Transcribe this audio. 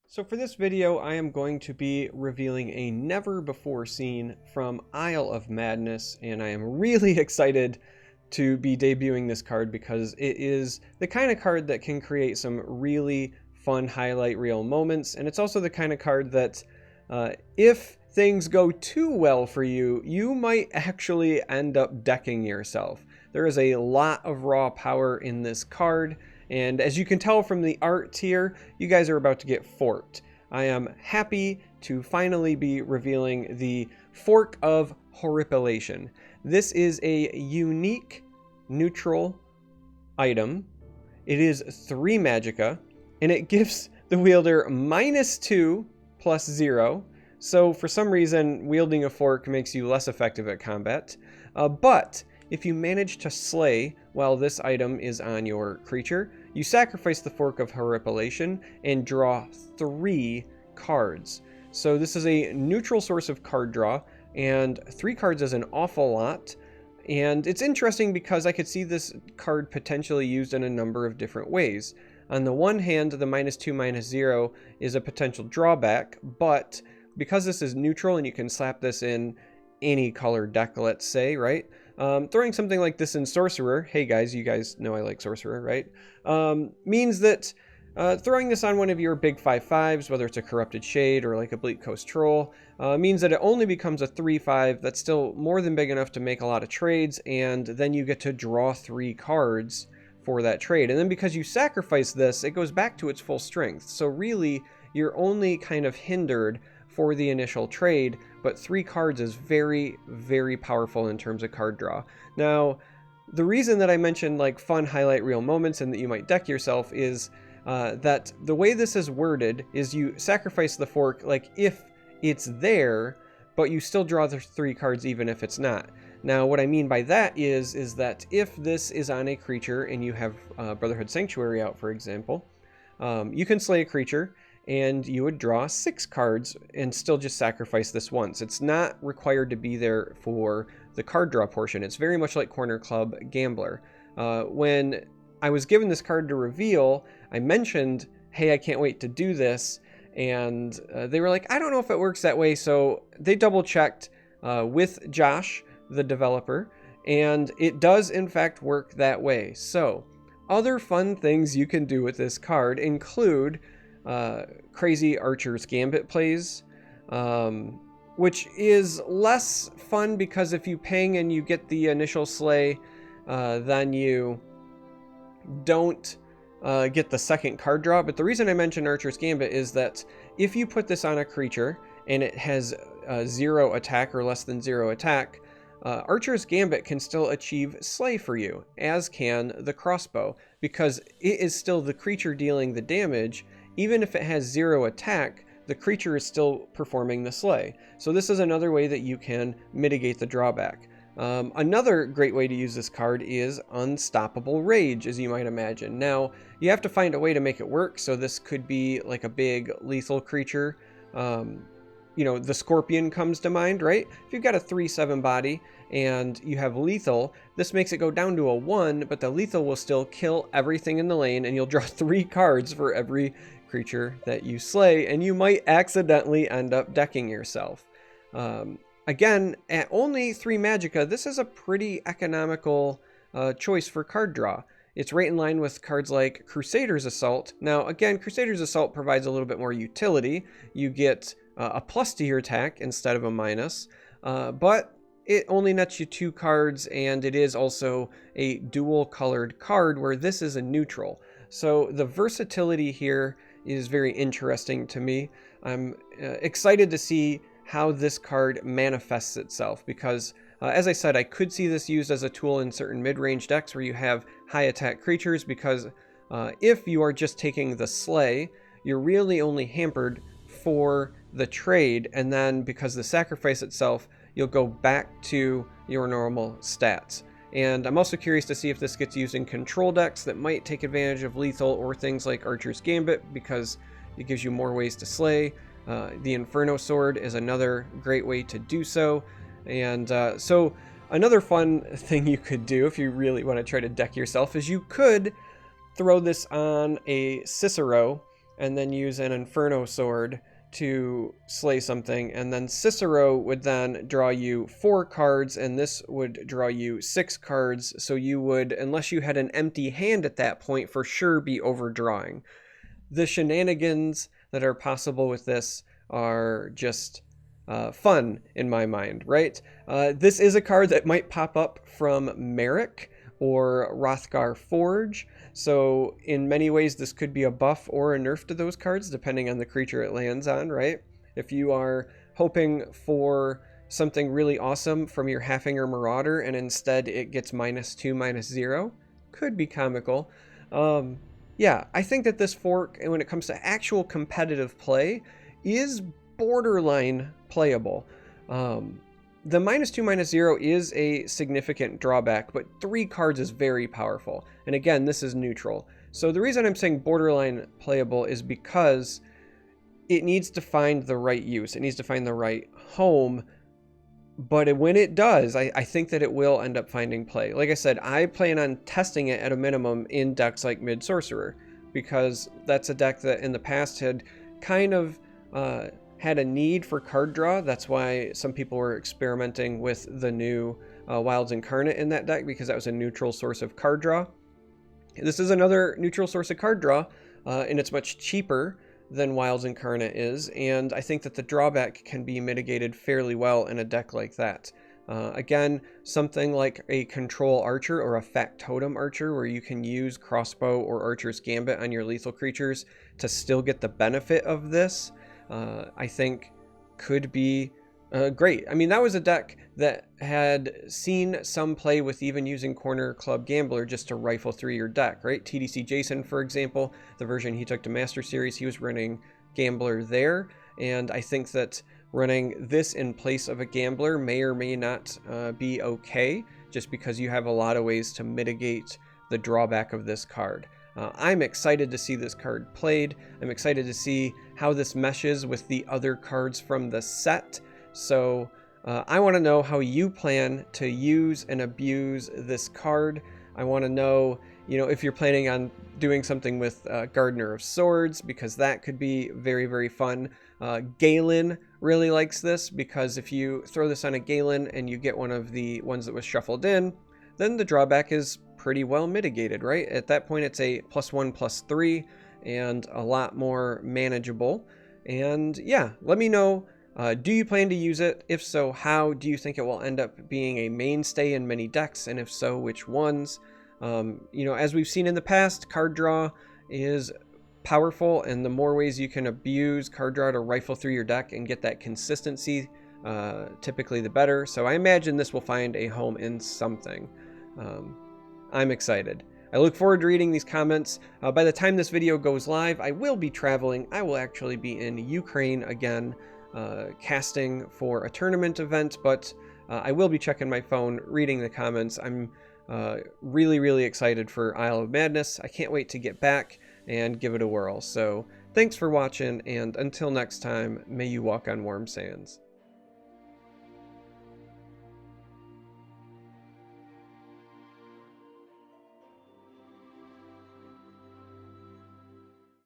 So for this video, I am going to be revealing a never before seen from Isle of Madness, and I am really excited to be debuting this card because it is the kind of card that can create some really fun highlight reel moments, and it's also the kind of card that if things go too well for you, you might actually end up decking yourself. There is a lot of raw power in this card, and as you can tell from the art here, you guys are about to get forked. I am happy to finally be revealing the Fork of Horripilation. This is a unique neutral item. It is 3 magicka, and it gives the wielder -2 plus 0. So for some reason, wielding a fork makes you less effective at combat. But if you manage to slay while this item is on your creature, you sacrifice the Fork of Horripilation and draw 3 cards. So this is a neutral source of card draw, and 3 cards is an awful lot. And it's interesting because I could see this card potentially used in a number of different ways. On the one hand, the -2, -0 is a potential drawback, but because this is neutral and you can slap this in any color deck, let's say, right? Throwing something like this in Sorcerer, hey guys, you guys know I like Sorcerer, right? Means that throwing this on one of your big 5/5s, whether it's a Corrupted Shade or like a Bleak Coast Troll, means that it only becomes a 3/5 that's still more than big enough to make a lot of trades, and then you get to draw 3 cards for that trade. And then because you sacrifice this, it goes back to its full strength. So really, you're only kind of hindered for the initial trade, but 3 cards is very, very powerful in terms of card draw. Now, the reason that I mentioned like fun highlight reel moments and that you might deck yourself is that the way this is worded is you sacrifice the fork like if it's there, but you still draw the 3 cards even if it's not. Now, what I mean by that is that if this is on a creature and you have Brotherhood Sanctuary out, for example, you can slay a creature and you would draw 6 cards and still just sacrifice this once. It's not required to be there for the card draw portion. It's very much like Corner Club Gambler. When I was given this card to reveal, I mentioned, hey, I can't wait to do this, and they were like, I don't know if it works that way, so they double-checked with Josh, the developer, and it does in fact work that way. So, other fun things you can do with this card include crazy Archer's Gambit plays, which is less fun because if you ping and you get the initial slay, then you don't get the second card draw. But the reason I mentioned Archer's Gambit is that if you put this on a creature and it has 0 attack or less than 0 attack, Archer's Gambit can still achieve slay for you, as can the crossbow, because it is still the creature dealing the damage. Even if it has 0 attack, the creature is still performing the slay. So this is another way that you can mitigate the drawback. Another great way to use this card is Unstoppable Rage, as you might imagine. Now, you have to find a way to make it work, so this could be like a big lethal creature. You know, the Scorpion comes to mind, right? If you've got a 3/7 body and you have lethal, this makes it go down to a 1, but the lethal will still kill everything in the lane, and you'll draw 3 cards for every creature that you slay, and you might accidentally end up decking yourself. Again, at only 3 magicka, this is a pretty economical choice for card draw. It's right in line with cards like Crusader's Assault. Now, again, Crusader's Assault provides a little bit more utility. You get a plus to your attack instead of a minus, but it only nets you 2 cards, and it is also a dual-colored card where this is a neutral. So the versatility here is very interesting to me. I'm excited to see how this card manifests itself because, as I said, I could see this used as a tool in certain mid-range decks where you have high-attack creatures because if you are just taking the slay, you're really only hampered for the trade, and then because the sacrifice itself, you'll go back to your normal stats. And I'm also curious to see if this gets used in control decks that might take advantage of lethal or things like Archer's Gambit because it gives you more ways to slay. The Inferno Sword is another great way to do so. And so another fun thing you could do if you really want to try to deck yourself is you could throw this on a Cicero and then use an Inferno Sword to slay something, and then Cicero would then draw you 4 cards, and this would draw you 6 cards, so you would, unless you had an empty hand at that point, for sure be overdrawing. The shenanigans that are possible with this are just fun in my mind, right? This is a card that might pop up from Merrick or Rothgar Forge, so in many ways this could be a buff or a nerf to those cards depending on the creature it lands on, right? If you are hoping for something really awesome from your Halfinger Marauder and instead it gets -2, -0, could be comical. Yeah, I think that this fork, when it comes to actual competitive play, is borderline playable. The -2, -0 is a significant drawback, but 3 cards is very powerful. And again, this is neutral. So the reason I'm saying borderline playable is because it needs to find the right use. It needs to find the right home. But when it does, I think that it will end up finding play. Like I said, I plan on testing it at a minimum in decks like Mid Sorcerer, because that's a deck that in the past had kind of had a need for card draw. That's why some people were experimenting with the new Wilds Incarnate in that deck, because that was a neutral source of card draw. This is another neutral source of card draw, and it's much cheaper than Wilds Incarnate is, and I think that the drawback can be mitigated fairly well in a deck like that. Again, something like a Control Archer or a Factotum Archer, where you can use Crossbow or Archer's Gambit on your lethal creatures to still get the benefit of this, I think could be great. I mean, that was a deck that had seen some play with even using Corner Club Gambler just to rifle through your deck, right? TDC Jason, for example, the version he took to Master Series, he was running Gambler there, and I think that running this in place of a Gambler may or may not be okay, just because you have a lot of ways to mitigate the drawback of this card. I'm excited to see this card played. I'm excited to see how this meshes with the other cards from the set. So I want to know how you plan to use and abuse this card. I want to know, if you're planning on doing something with Gardener of Swords, because that could be very, very fun. Galen really likes this, because if you throw this on a Galen and you get one of the ones that was shuffled in, then the drawback is pretty well mitigated, right? At that point, it's a +1/+3 and a lot more manageable. And yeah, let me know. Do you plan to use it? If so, how? Do you think it will end up being a mainstay in many decks? And if so, which ones? As we've seen in the past, card draw is powerful, and the more ways you can abuse card draw to rifle through your deck and get that consistency, typically the better. So I imagine this will find a home in something. I'm excited. I look forward to reading these comments. By the time this video goes live, I will be traveling. I will actually be in Ukraine again, casting for a tournament event, but I will be checking my phone, reading the comments. I'm really, really excited for Isle of Madness. I can't wait to get back and give it a whirl. So thanks for watching, and until next time, may you walk on warm sands.